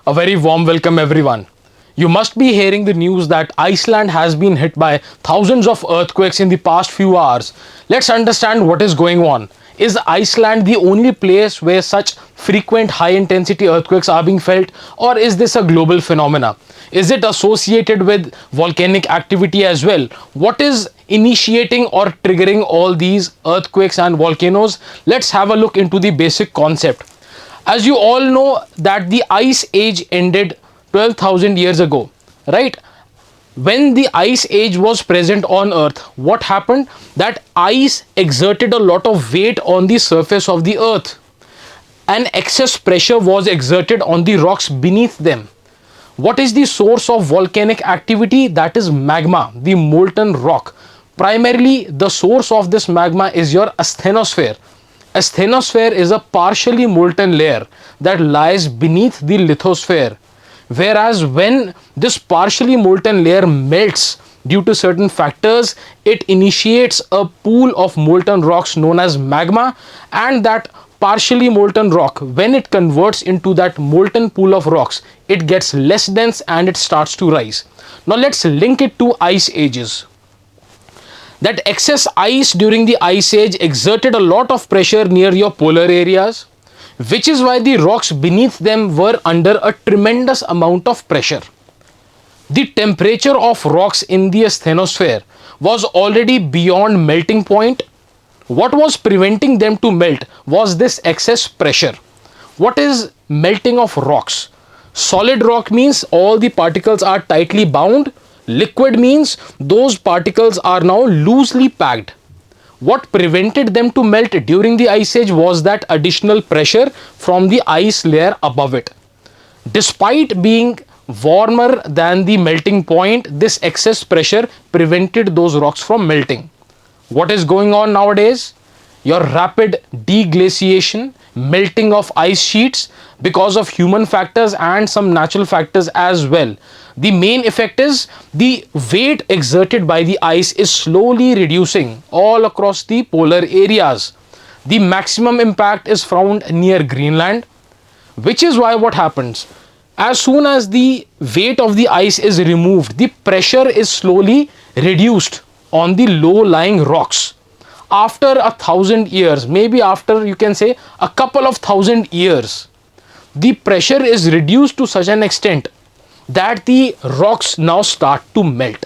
A very warm welcome, everyone. You must be hearing the news that Iceland has been hit by thousands of earthquakes in the past few hours. Let's understand what is going on. Is Iceland the only place where such frequent high intensity earthquakes are being felt, or is this a global phenomena? Is it associated with volcanic activity as well? What is initiating or triggering all these earthquakes and volcanoes? Let's have a look into the basic concept. As you all know that the ice age ended 12,000 years ago, right? When the ice age was present on earth, what happened? That ice exerted a lot of weight on the surface of the earth, and excess pressure was exerted on the rocks beneath them. What is the source of volcanic activity? That is magma, the molten rock. Primarily, the source of this magma is your asthenosphere. Asthenosphere is a partially molten layer that lies beneath the lithosphere. Whereas when this partially molten layer melts due to certain factors, it initiates a pool of molten rocks known as magma, and that partially molten rock, when it converts into that molten pool of rocks, it gets less dense and it starts to rise. Now let's link it to ice ages. That excess ice during the ice age exerted a lot of pressure near your polar areas, which is why the rocks beneath them were under a tremendous amount of pressure. The temperature of rocks in the asthenosphere was already beyond melting point. What was preventing them to melt was this excess pressure. What is melting of rocks? Solid rock means all the particles are tightly bound. Liquid means those particles are now loosely packed. What prevented them to melt during the ice age was that additional pressure from the ice layer above it. Despite being warmer than the melting point, this excess pressure prevented those rocks from melting. What is going on nowadays? Your rapid deglaciation, melting of ice sheets because of human factors and some natural factors as well. The main effect is the weight exerted by the ice is slowly reducing all across the polar areas. The maximum impact is found near Greenland, which is why what happens? As soon as the weight of the ice is removed, the pressure is slowly reduced on the low-lying rocks. After 1,000 years, maybe after you can say a couple of thousand years, the pressure is reduced to such an extent that the rocks now start to melt,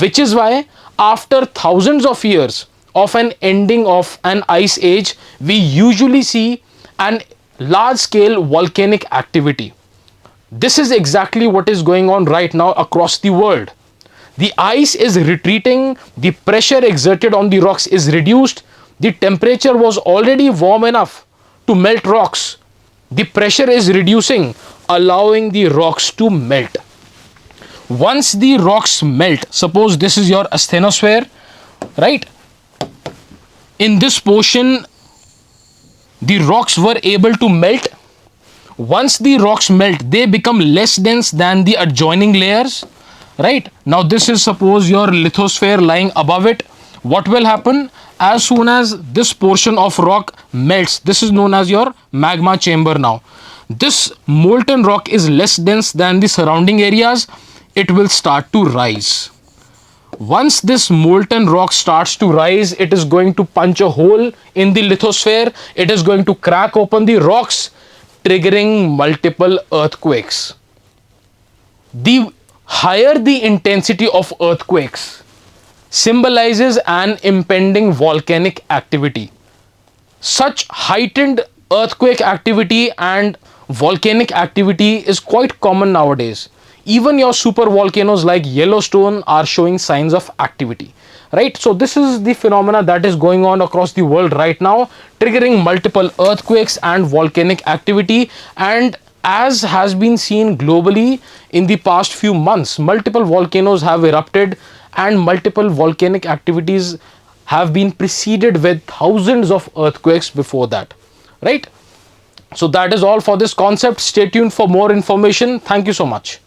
which is why after thousands of years of an ending of an ice age, we usually see an large scale volcanic activity. This is exactly what is going on right now across the world. The ice is retreating, the pressure exerted on the rocks is reduced, the temperature was already warm enough to melt rocks. The pressure is reducing, allowing the rocks to melt. Once the rocks melt, suppose this is your asthenosphere, right? In this portion, the rocks were able to melt. Once the rocks melt, they become less dense than the adjoining layers, right? Now this is suppose your lithosphere lying above it. What will happen? As soon as this portion of rock melts, this is known as your magma chamber now. This molten rock is less dense than the surrounding areas. It will start to rise. Once this molten rock starts to rise, it is going to punch a hole in the lithosphere. It is going to crack open the rocks, triggering multiple earthquakes. The higher the intensity of earthquakes symbolizes an impending volcanic activity. Such heightened earthquake activity and volcanic activity is quite common nowadays. Even your super volcanoes like Yellowstone are showing signs of activity, right? So this is the phenomena that is going on across the world right now, triggering multiple earthquakes and volcanic activity. And as has been seen globally in the past few months, multiple volcanoes have erupted and multiple volcanic activities have been preceded with thousands of earthquakes before that, right? So that is all for this concept. Stay tuned for more information. Thank you so much.